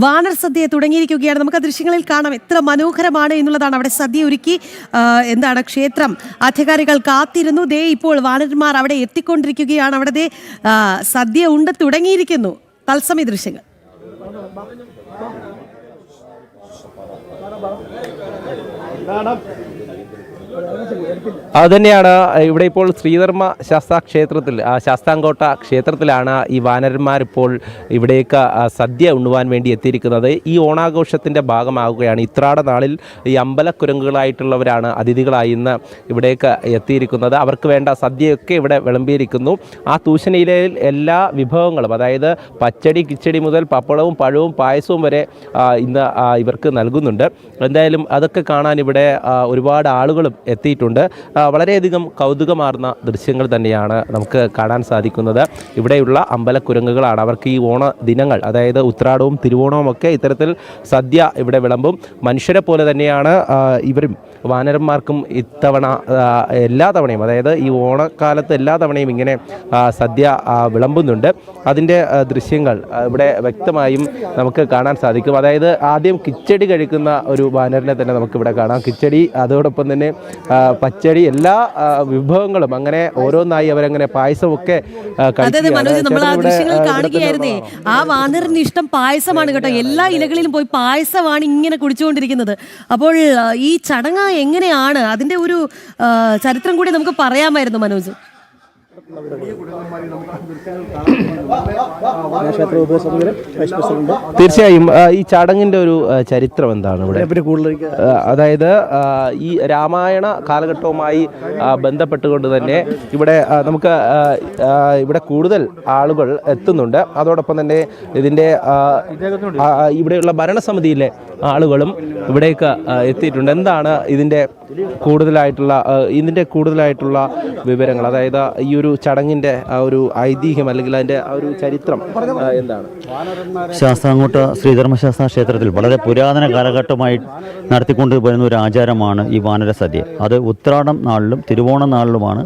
Warner സദ്യ തുടങ്ങിയിരിക്കുകയാണ്. നമുക്ക് ആ ദൃശ്യങ്ങളിൽ കാണാം എത്ര മനോഹരമാണ് എന്നുള്ളതാണ്. അവിടെ സദ്യ ഒരുക്കി ക്ഷേത്രം അധികാരികൾ കാത്തിരുന്നു. ദേ ഇപ്പോൾ വാനരന്മാർ അവിടെ എത്തിക്കൊണ്ടിരിക്കുകയാണ്. അവിടെ ദേ സദ്യ ഉണ്ട് തുടങ്ങിയിരിക്കുന്നു. തത്സമയ ദൃശ്യങ്ങൾ. അതുതന്നെയാണ് ഇവിടെ ഇപ്പോൾ ശ്രീധർമ്മ ശാസ്താ ക്ഷേത്രത്തിൽ, ശാസ്താംകോട്ട ക്ഷേത്രത്തിലാണ് ഈ വാനരന്മാരിപ്പോൾ ഇവിടേക്ക് സദ്യ ഉണ്ണുവാൻ വേണ്ടി എത്തിയിരിക്കുന്നത്. ഈ ഓണാഘോഷത്തിൻ്റെ ഭാഗമാകുകയാണ്. ഇത്രാട നാളിൽ ഈ അമ്പലക്കുരങ്ങുകളായിട്ടുള്ളവരാണ് അതിഥികളായി ഇന്ന് ഇവിടേക്ക് എത്തിയിരിക്കുന്നത്. അവർക്ക് വേണ്ട സദ്യയൊക്കെ ഇവിടെ വിളമ്പിയിരിക്കുന്നു. ആ തൂശനിലയിൽ എല്ലാ വിഭവങ്ങളും, അതായത് പച്ചടി, കിച്ചടി മുതൽ പപ്പടവും പഴവും പായസവും വരെ ഇന്ന് ഇവർക്ക് നൽകുന്നുണ്ട്. എന്തായാലും അതൊക്കെ കാണാൻ ഇവിടെ ഒരുപാട് ആളുകളും എത്തിയിട്ടുണ്ട്. വളരെയധികം കൗതുകമാർന്ന ദൃശ്യങ്ങൾ തന്നെയാണ് നമുക്ക് കാണാൻ സാധിക്കുന്നത്. ഇവിടെയുള്ള അമ്പലക്കുരങ്ങുകളാണ്. അവർക്ക് ഈ ഓണ ദിനങ്ങൾ, അതായത് ഉത്രാടവും തിരുവോണവും ഒക്കെ ഇത്തരത്തിൽ സദ്യ ഇവിടെ വിളമ്പും. മനുഷ്യരെ പോലെ തന്നെയാണ് ഇവരും വാനരന്മാർക്കും ഇത്തവണ എല്ലാ തവണയും, അതായത് ഈ ഓണക്കാലത്ത് എല്ലാ തവണയും ഇങ്ങനെ സദ്യ വിളമ്പുന്നുണ്ട്. അതിൻ്റെ ദൃശ്യങ്ങൾ ഇവിടെ വ്യക്തമായും നമുക്ക് കാണാൻ സാധിക്കും. അതായത് ആദ്യം കിച്ചടി കഴിക്കുന്ന ഒരു വാനരനെ തന്നെ നമുക്കിവിടെ കാണാം. കിച്ചടി, അതോടൊപ്പം തന്നെ പച്ചടി, എല്ലാ വിഭവങ്ങളും അങ്ങനെ ഓരോന്നായി അവരങ്ങനെ പായസമൊക്കെ കാണുകയായിരുന്നേ. ആ വാനറിന് ഇഷ്ടം പായസമാണ് കേട്ടോ. എല്ലാ ഇലകളിലും പോയി പായസമാണ് ഇങ്ങനെ കുടിച്ചുകൊണ്ടിരിക്കുന്നത്. അപ്പോൾ ഈ ചടങ്ങ് എങ്ങനെയാണ്, അതിന്റെ ഒരു ചരിത്രം കൂടി നമുക്ക് പറയാമായിരുന്നു മനോജ്. തീർച്ചയായും ഈ ചടങ്ങിന്റെ ഒരു ചരിത്രം എന്താണ് ഇവിടെ? അതായത് ഈ രാമായണ കാലഘട്ടവുമായി ബന്ധപ്പെട്ടുകൊണ്ട് തന്നെ ഇവിടെ നമുക്ക് ഇവിടെ കൂടുതൽ ആളുകൾ എത്തുന്നുണ്ട്. അതോടൊപ്പം തന്നെ ഇതിന്റെ ഇവിടെയുള്ള ഭരണസമിതിയിലെ ആളുകളും ഇവിടേക്ക് എത്തിയിട്ടുണ്ട്. എന്താണ് ഇതിന്റെ കൂടുതലായിട്ടുള്ള വിവരങ്ങൾ? അതായത് ഈ ഒരു ചടങ്ങിന്റെ ആ ഒരു ഐതിഹ്യം അല്ലെങ്കിൽ അതിന്റെ ആ ഒരു ചരിത്രം എന്താണ്? ശാസ്താംകോട്ട ശ്രീധർമ്മശാസ്താ ക്ഷേത്രത്തിൽ വളരെ പുരാതന കാലഘട്ടമായി നടത്തിക്കൊണ്ട് വരുന്ന ഒരു ആചാരമാണ് ഈ വാനര സദ്യ. അത് ഉത്രാടം നാളിലും തിരുവോണ നാളിലുമാണ്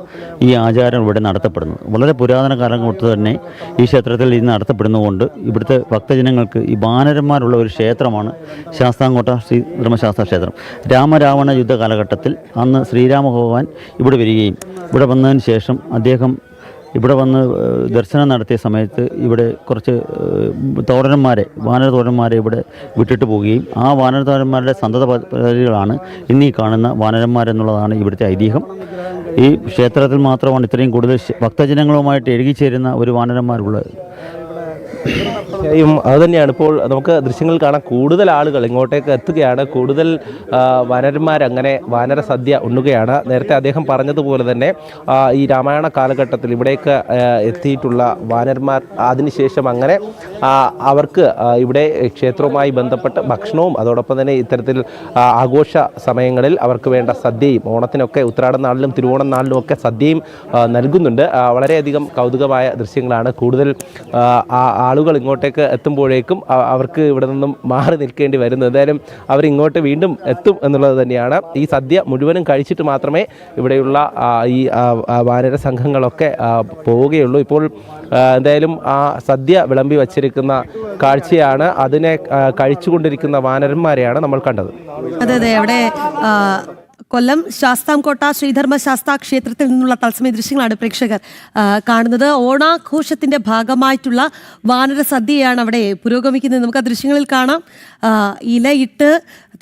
ഈ ആചാരം ഇവിടെ നടത്തപ്പെടുന്നത്. വളരെ പുരാതന കാലം തൊട്ട് തന്നെ ഈ ക്ഷേത്രത്തിൽ ഇത് നടത്തപ്പെടുന്നതുകൊണ്ട് ഇവിടുത്തെ ഭക്തജനങ്ങൾക്ക് ഈ വാനരന്മാരുള്ള ഒരു ക്ഷേത്രമാണ് ശാസ്താംകോട്ട ശ്രീധർമ്മശാസ്താ ക്ഷേത്രം. രാമരാവണ യുദ്ധ കാലഘട്ടത്തിൽ അന്ന് ശ്രീരാമ ഭഗവാൻ ഇവിടെ വരികയും ഇവിടെ വന്നതിന് ശേഷം അദ്ദേഹം ഇവിടെ വന്ന് ദർശനം നടത്തിയ സമയത്ത് ഇവിടെ കുറച്ച് വാനരതോരന്മാരെ ഇവിടെ വിട്ടിട്ട് പോവുകയും ആ വാനരതോരന്മാരുടെ സന്തതപരികളാണ് ഇന്നീ കാണുന്ന വാനരന്മാരെന്നുള്ളതാണ് ഇവിടുത്തെ ഐതിഹ്യം. ഈ ക്ഷേത്രത്തിൽ മാത്രമാണ് ഇത്രയും കൂടുതൽ ഭക്തജനങ്ങളുമായിട്ട് ഇഴുകിച്ചേരുന്ന ഒരു വാനരന്മാരുള്ളത്. അതുതന്നെയാണ് ഇപ്പോൾ നമുക്ക് ദൃശ്യങ്ങൾ കാണാൻ കൂടുതൽ ആളുകൾ ഇങ്ങോട്ടേക്ക് എത്തുകയാണ്. കൂടുതൽ വാനരന്മാരങ്ങനെ വാനര സദ്യ ഉണ്ണുകയാണ്. നേരത്തെ അദ്ദേഹം പറഞ്ഞതുപോലെ തന്നെ ഈ രാമായണ കാലഘട്ടത്തിൽ ഇവിടേക്ക് എത്തിയിട്ടുള്ള വാനരന്മാർ അതിനുശേഷം അങ്ങനെ അവർക്ക് ഇവിടെ ക്ഷേത്രവുമായി ബന്ധപ്പെട്ട് ഭക്ഷണവും അതോടൊപ്പം തന്നെ ഇത്തരത്തിൽ ആഘോഷ സമയങ്ങളിൽ അവർക്ക് വേണ്ട സദ്യയും, ഓണത്തിനൊക്കെ ഉത്രാടം നാളിലും തിരുവോണം നാളിലും ഒക്കെ സദ്യയും നൽകുന്നുണ്ട്. വളരെയധികം കൗതുകമായ ദൃശ്യങ്ങളാണ്. കൂടുതൽ ആളുകൾ ഇങ്ങോട്ടേക്ക് എത്തുമ്പോഴേക്കും അവർക്ക് ഇവിടെ നിന്നും മാറി നിൽക്കേണ്ടി വരുന്നു. എന്തായാലും അവരിങ്ങോട്ട് വീണ്ടും എത്തും എന്നുള്ളത് തന്നെയാണ്. ഈ സദ്യ മുഴുവനും കഴിച്ചിട്ട് മാത്രമേ ഇവിടെയുള്ള ഈ വാനര സംഘങ്ങളൊക്കെ പോവുകയുള്ളൂ. ഇപ്പോൾ എന്തായാലും ആ സദ്യ വിളമ്പി വച്ചിരിക്കുന്ന കാഴ്ചയാണ്. അതിനെ കഴിച്ചുകൊണ്ടിരിക്കുന്ന വാനരന്മാരെയാണ് നമ്മൾ കണ്ടത്. അതെ, അവിടെ കൊല്ലം ശാസ്താംകോട്ട ശ്രീധർമ്മ ശാസ്താ ക്ഷേത്രത്തിൽ നിന്നുള്ള തത്സമയ ദൃശ്യങ്ങളാണ് പ്രേക്ഷകർ കാണുന്നത്. ഓണാഘോഷത്തിന്റെ ഭാഗമായിട്ടുള്ള വാനര സദ്യയാണ് അവിടെ പുരോഗമിക്കുന്നത്. നമുക്ക് ആ ദൃശ്യങ്ങളിൽ കാണാം. ഇലയിട്ട്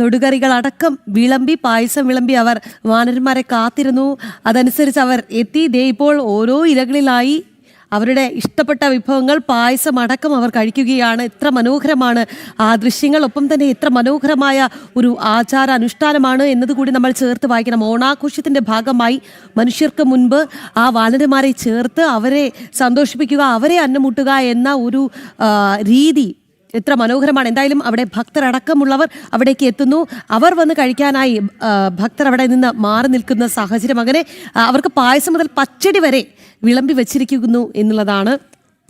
തൊടുകറികളടക്കം വിളമ്പി, പായസം വിളമ്പി അവർ വാനരന്മാരെ കാത്തിരുന്നു. അതനുസരിച്ച് അവർ എത്തി. ദേ ഇപ്പോൾ ഓരോ ഇലകളിലായി അവരുടെ ഇഷ്ടപ്പെട്ട വിഭവങ്ങൾ, പായസം അടക്കം അവർ കഴിക്കുകയാണ്. എത്ര മനോഹരമാണ് ആ ദൃശ്യങ്ങൾ. ഒപ്പം തന്നെ എത്ര മനോഹരമായ ഒരു ആചാര അനുഷ്ഠാനമാണ് എന്നതുകൂടി നമ്മൾ ചേർത്ത് വായിക്കണം. ഓണാഘോഷത്തിൻ്റെ ഭാഗമായി മനുഷ്യർക്ക് മുൻപ് ആ വാനരന്മാരെ ചേർത്ത് അവരെ സന്തോഷിപ്പിക്കുക, അവരെ അന്നമൂട്ടുക എന്ന ഒരു രീതി എത്ര മനോഹരമാണ്. എന്തായാലും അവിടെ ഭക്തരടക്കമുള്ളവർ അവിടേക്ക് എത്തുന്നു. അവർ വന്ന് കഴിക്കാനായി ഭക്തർ അവിടെ നിന്ന് മാറി നിൽക്കുന്ന സാഹചര്യം. അങ്ങനെ അവർക്ക് പായസം മുതൽ പച്ചടി വരെ വിളമ്പി വച്ചിരിക്കുന്നു എന്നുള്ളതാണ്